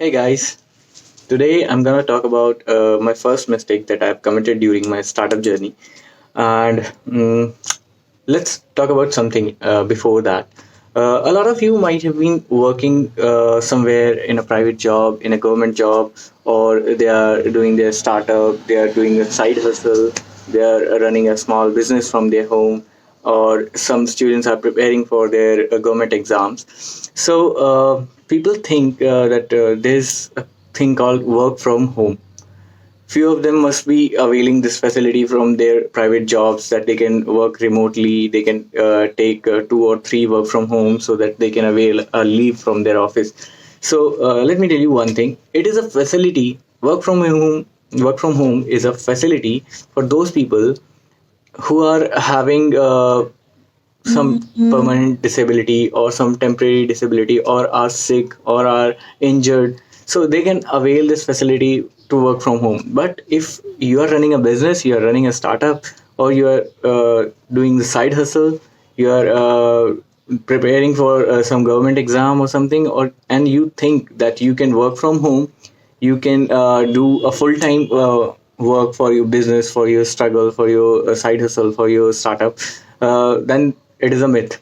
Hey guys, today I'm gonna talk about my first mistake that I've committed during my startup journey, and let's talk about something before that. A lot of you might have been working somewhere in a private job, in a government job, or they are doing their startup, they are doing a side hustle, they are running a small business from their home, or some students are preparing for their government exams. So people think that there's a thing called work from home. Few of them must be availing this facility from their private jobs, that they can work remotely, they can take 2 or 3 work from home, so that they can avail a leave from their office. So let me tell you one thing: it is a facility. Work from home is a facility for those people who are having some permanent disability or some temporary disability, or are sick or are injured, so they can avail this facility to work from home. But if you are running a business, you are running a startup, or you are doing the side hustle, you are preparing for some government exam or something, or and you think that you can work from home, you can do a full time work for your business, for your struggle, for your side hustle, for your startup, then it is a myth.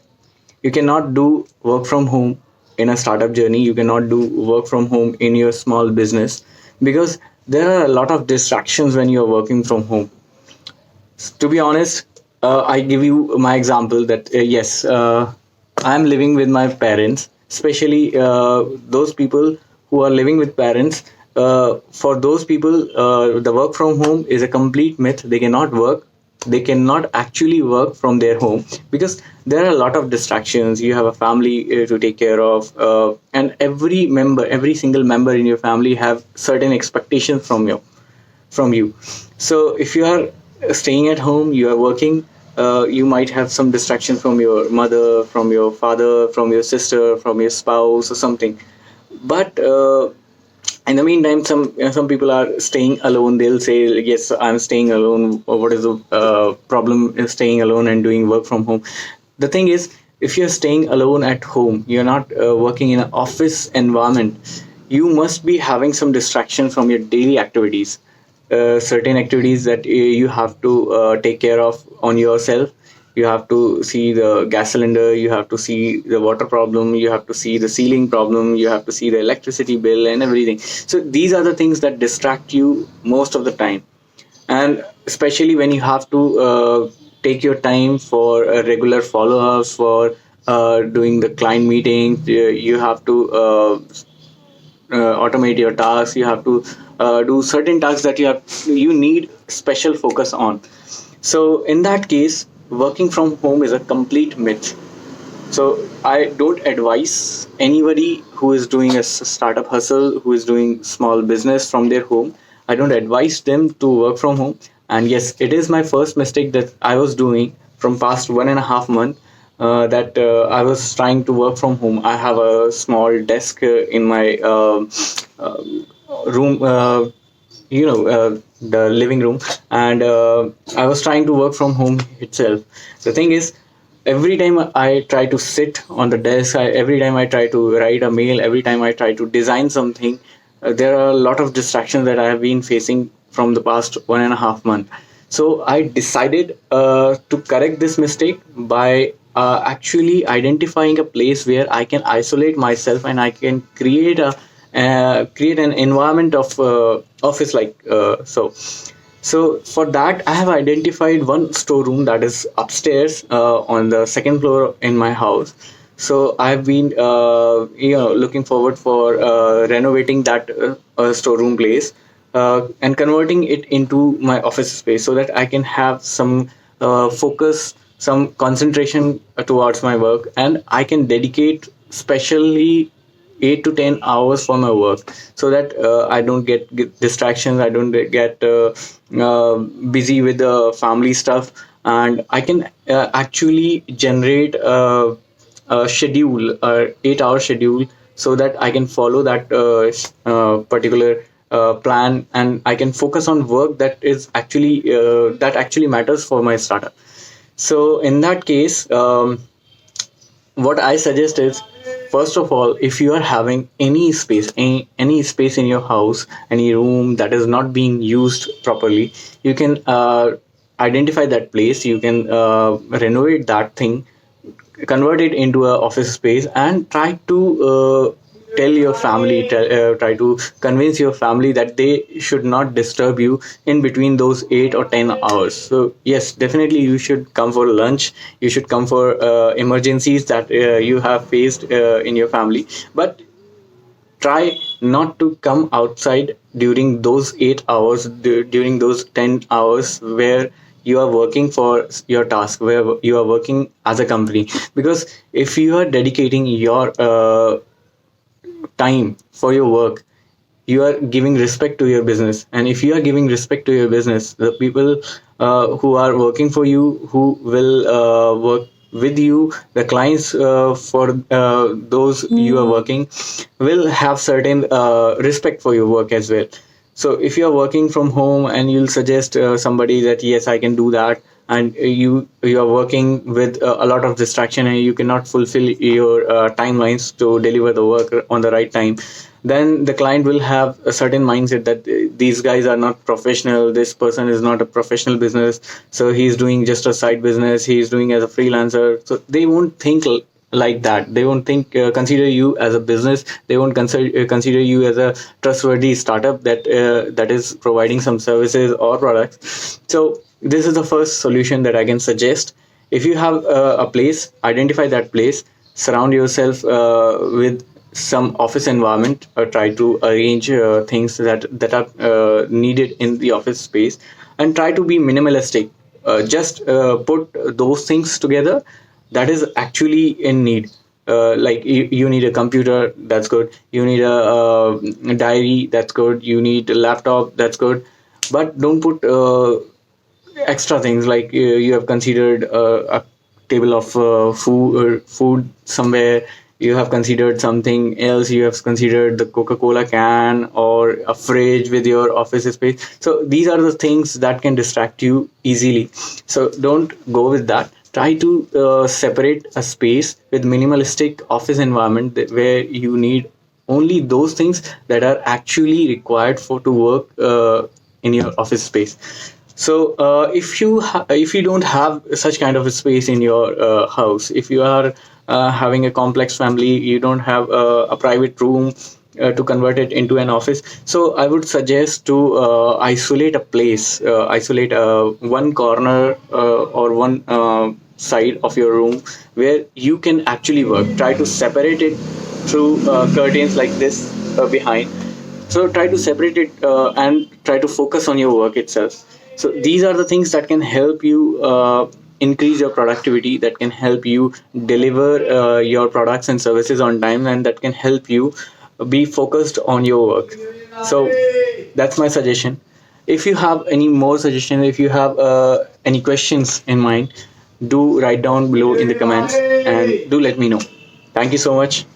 You cannot do work from home in a startup journey. You cannot do work from home in your small business, because there are a lot of distractions when you are working from home. To be honest, I give you my example that yes, I'm living with my parents, especially those people who are living with parents. For those people, the work from home is a complete myth. They cannot work, they cannot actually work from their home, because there are a lot of distractions. You have a family to take care of, and every single member in your family have certain expectations from you. So if you are staying at home, you are working, you might have some distractions from your mother, from your father, from your sister, from your spouse, or something. But in the meantime, some people are staying alone. They'll say, yes, I'm staying alone. What is the problem in staying alone and doing work from home? The thing is, if you're staying alone at home, you're not working in an office environment, you must be having some distraction from your daily activities. Certain activities that you have to take care of on yourself. You have to see the gas cylinder, you have to see the water problem, you have to see the ceiling problem, you have to see the electricity bill and everything. So these are the things that distract you most of the time. And especially when you have to take your time for regular follow-ups, for doing the client meetings, you have to automate your tasks, you have to do certain tasks that you need special focus on. So in that case, working from home is a complete myth. So I don't advise anybody who is doing a startup hustle, who is doing small business from their home. I don't advise them to work from home. And yes, it is my first mistake that I was doing from past 1.5 month. That I was trying to work from home. I have a small desk in my uh, room. The living room, and I was trying to work from home itself. The thing is, every time I try to sit on the desk, every time I try to write a mail, every time I try to design something, there are a lot of distractions that I have been facing from the past 1.5 month. So I decided to correct this mistake by actually identifying a place where I can isolate myself, and I can create an environment of office like so for that, I have identified one storeroom that is upstairs on the second floor in my house. So I've been looking forward for renovating that storeroom place and converting it into my office space, so that I can have some focus, some concentration towards my work, and I can dedicate specially 8 to 10 hours for my work, so that I don't get distractions, I don't get busy with the family stuff, and I can actually generate a schedule, 8 hour schedule, so that I can follow that particular plan, and I can focus on work that actually matters for my startup. So in that case, what I suggest is, first of all, if you are having any space in your house, any room that is not being used properly, you can identify that place. You can renovate that thing, convert it into a office space, and try to tell your family, try to convince your family that they should not disturb you in between those 8 or 10 hours. So yes, definitely you should come for lunch, you should come for emergencies that you have faced in your family, but try not to come outside during those 8 hours, during those 10 hours where you are working for your task, where you are working as a company. Because if you are dedicating your time for your work, you are giving respect to your business. And if you are giving respect to your business, the people who are working for you, who will work with you, the clients for those you are working, will have certain respect for your work as well. So if you are working from home and you'll suggest somebody that yes, I can do that, and you are working with a lot of distraction and you cannot fulfill your timelines to deliver the work on the right time, then the client will have a certain mindset that these guys are not professional, this person is not a professional business, so he's doing just a side business, he's doing as a freelancer. So they won't think like that. They won't think consider you as a business. They won't consider you as a trustworthy startup that is providing some services or products. So this is the first solution that I can suggest. If you have a place, identify that place, surround yourself with some office environment, or try to arrange things that are needed in the office space, and try to be minimalistic. Just put those things together that is actually in need. Like you need a computer, that's good. You need a diary, that's good. You need a laptop, that's good. But don't put extra things like you have considered a table of food somewhere, you have considered something else, you have considered the coca-cola can or a fridge with your office space. So these are the things that can distract you easily. So don't go with that. Try to separate a space with minimalistic office environment where you need only those things that are actually required for to work in your office space. So if you don't have such kind of a space in your house, if you are having a complex family, you don't have a private room to convert it into an office, so I would suggest to isolate a place, isolate one corner or one side of your room where you can actually work. Try to separate it through curtains like this behind. So try to separate it and try to focus on your work itself. So these are the things that can help you increase your productivity, that can help you deliver your products and services on time, and that can help you be focused on your work. So that's my suggestion. If you have any more suggestions, if you have any questions in mind, do write down below in the comments and do let me know. Thank you so much.